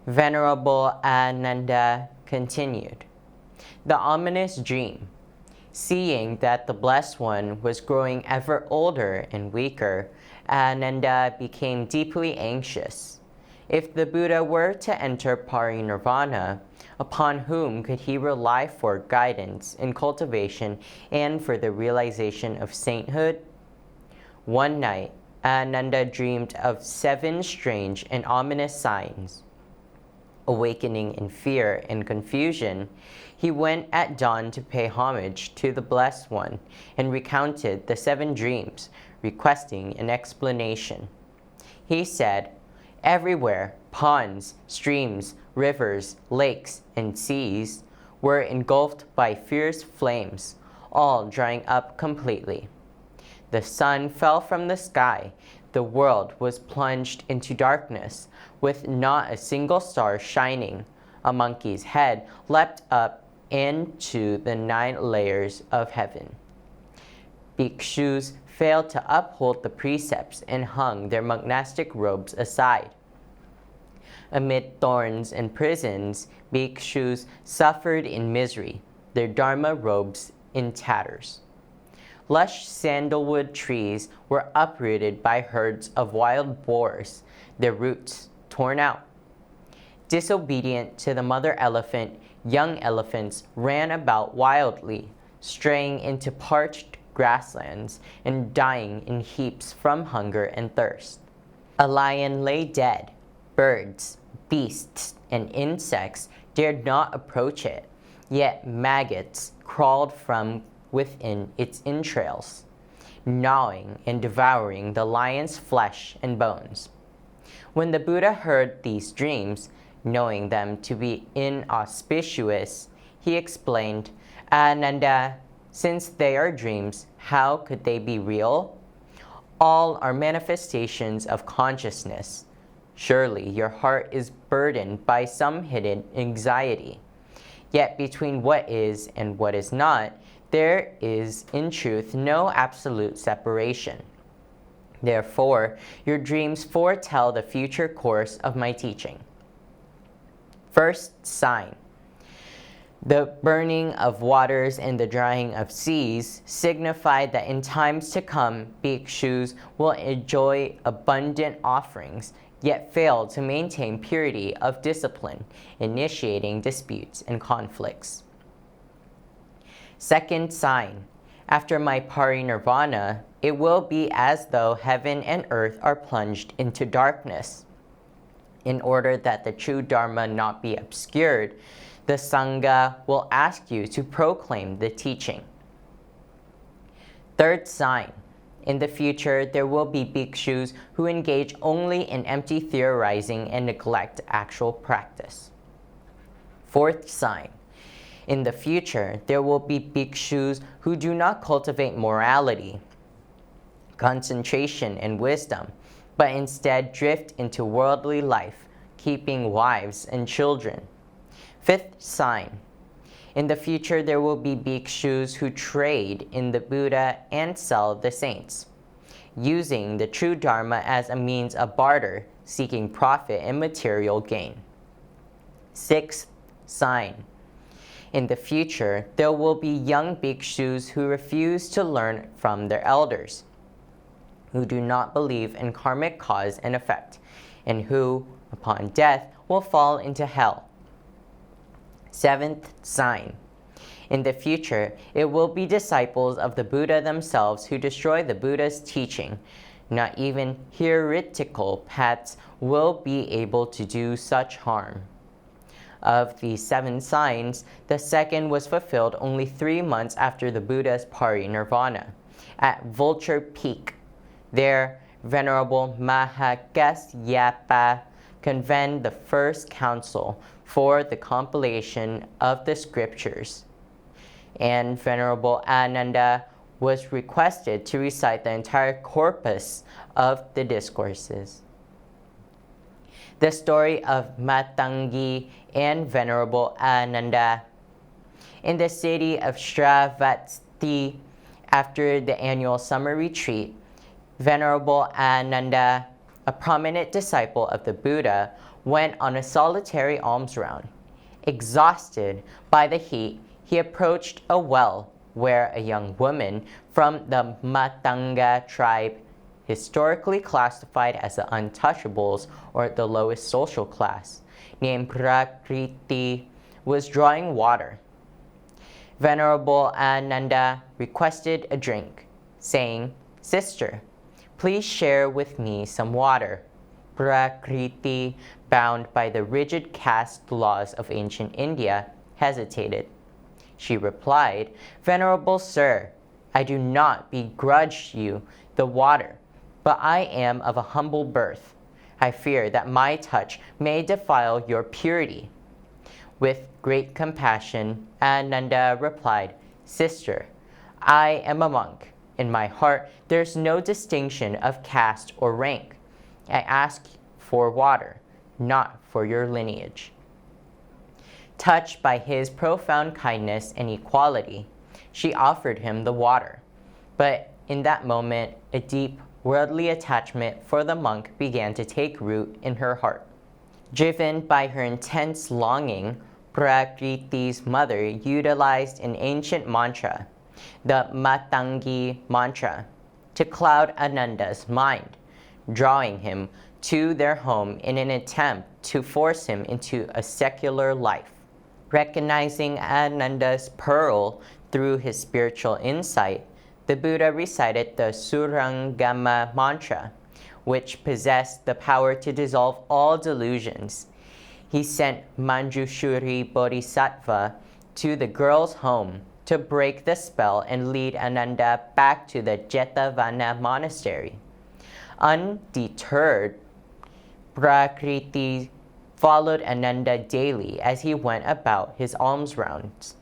Venerable Ananda continued. The ominous dream. Seeing that the Blessed One was growing ever older and weaker, Ananda became deeply anxious. If the Buddha were to enter parinirvana, upon whom could he rely for guidance in cultivation and for the realization of sainthood? One night, Ananda dreamed of 7 strange and ominous signs. Awakening in fear and confusion, he went at dawn to pay homage to the Blessed One and recounted the 7 dreams, requesting an explanation. He said, "Everywhere, ponds, streams, rivers, lakes, and seas were engulfed by fierce flames, all drying up completely. The sun fell from the sky. The world was plunged into darkness, with not a single star shining. A monkey's head leapt up into the 9 layers of heaven. Bhikshus failed to uphold the precepts and hung their monastic robes aside. Amid thorns and prisons, bhikshus suffered in misery, their dharma robes in tatters. Lush sandalwood trees were uprooted by herds of wild boars, their roots torn out. Disobedient to the mother elephant, young elephants ran about wildly, straying into parched grasslands and dying in heaps from hunger and thirst. A lion lay dead. Birds, beasts, and insects dared not approach it, yet maggots crawled from within its entrails, gnawing and devouring the lion's flesh and bones. When the Buddha heard these dreams, knowing them to be inauspicious, he explained, "Ananda, since they are dreams, how could they be real? All are manifestations of consciousness. Surely your heart is burdened by some hidden anxiety. Yet between what is and what is not, there is in truth no absolute separation. Therefore, your dreams foretell the future course of my teaching." First sign. The burning of waters and the drying of seas signify that in times to come, bhikshus will enjoy abundant offerings, yet fail to maintain purity of discipline, initiating disputes and conflicts. Second sign. After my parinirvana, it will be as though heaven and earth are plunged into darkness. In order that the true Dharma not be obscured, the Sangha will ask you to proclaim the teaching. Third sign. In the future, there will be bhikshus who engage only in empty theorizing and neglect actual practice. Fourth sign. In the future, there will be bhikshus who do not cultivate morality, concentration, and wisdom, but instead drift into worldly life, keeping wives and children. Fifth sign. In the future, there will be bhikshus who trade in the Buddha and sell the saints, using the true Dharma as a means of barter, seeking profit and material gain. Sixth sign. In the future, there will be young bhikshus who refuse to learn from their elders, who do not believe in karmic cause and effect, and who, upon death, will fall into hell. Seventh sign. In the future, it will be disciples of the Buddha themselves who destroy the Buddha's teaching. Not even heretical paths will be able to do such harm. Of these 7 signs, the second was fulfilled only 3 months after the Buddha's parinirvana, at Vulture Peak. There, Venerable Mahakasyapa convened the first council for the compilation of the scriptures, and Venerable Ananda was requested to recite the entire corpus of the discourses. The story of Matangi and Venerable Ananda. In the city of Shravasti, after the annual summer retreat, Venerable Ananda, a prominent disciple of the Buddha, went on a solitary alms round. Exhausted by the heat, he approached a well where a young woman from the Matanga tribe, historically classified as the untouchables or the lowest social class, named Prakriti, was drawing water. Venerable Nanda requested a drink, saying, "Sister, please share with me some water." Prakriti, bound by the rigid caste laws of ancient India, hesitated. She replied, "Venerable Sir, I do not begrudge you the water, but I am of a humble birth. I fear that my touch may defile your purity." With great compassion, Ananda replied, "Sister, I am a monk. In my heart, there is no distinction of caste or rank. I ask for water, not for your lineage." Touched by his profound kindness and equality, she offered him the water. But in that moment, a deep worldly attachment for the monk began to take root in her heart. Driven by her intense longing, Prakriti's mother utilized an ancient mantra, the Matangi mantra, to cloud Ananda's mind, drawing him to their home in an attempt to force him into a secular life. Recognizing Ananda's pearl through his spiritual insight, the Buddha recited the Surangama mantra, which possessed the power to dissolve all delusions. He sent Manjushri Bodhisattva to the girl's home to break the spell and lead Ananda back to the Jetavana monastery. Undeterred, Prakriti followed Ananda daily as he went about his alms rounds.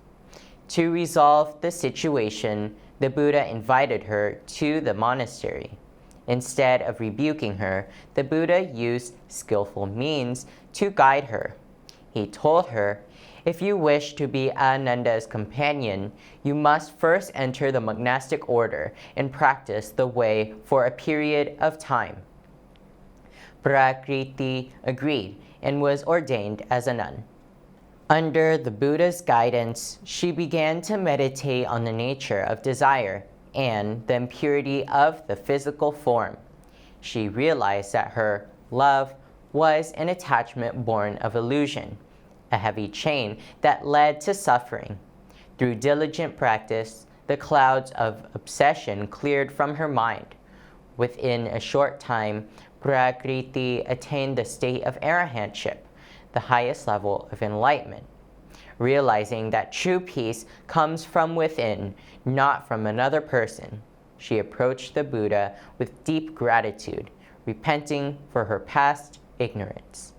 To resolve the situation, the Buddha invited her to the monastery. Instead of rebuking her, the Buddha used skillful means to guide her. He told her, "If you wish to be Ananda's companion, you must first enter the monastic order and practice the way for a period of time." Prakriti agreed and was ordained as a nun. Under the Buddha's guidance, she began to meditate on the nature of desire and the impurity of the physical form. She realized that her love was an attachment born of illusion, a heavy chain that led to suffering. Through diligent practice, the clouds of obsession cleared from her mind. Within a short time, Prakriti attained the state of arahantship, the highest level of enlightenment. Realizing that true peace comes from within, not from another person, she approached the Buddha with deep gratitude, repenting for her past ignorance.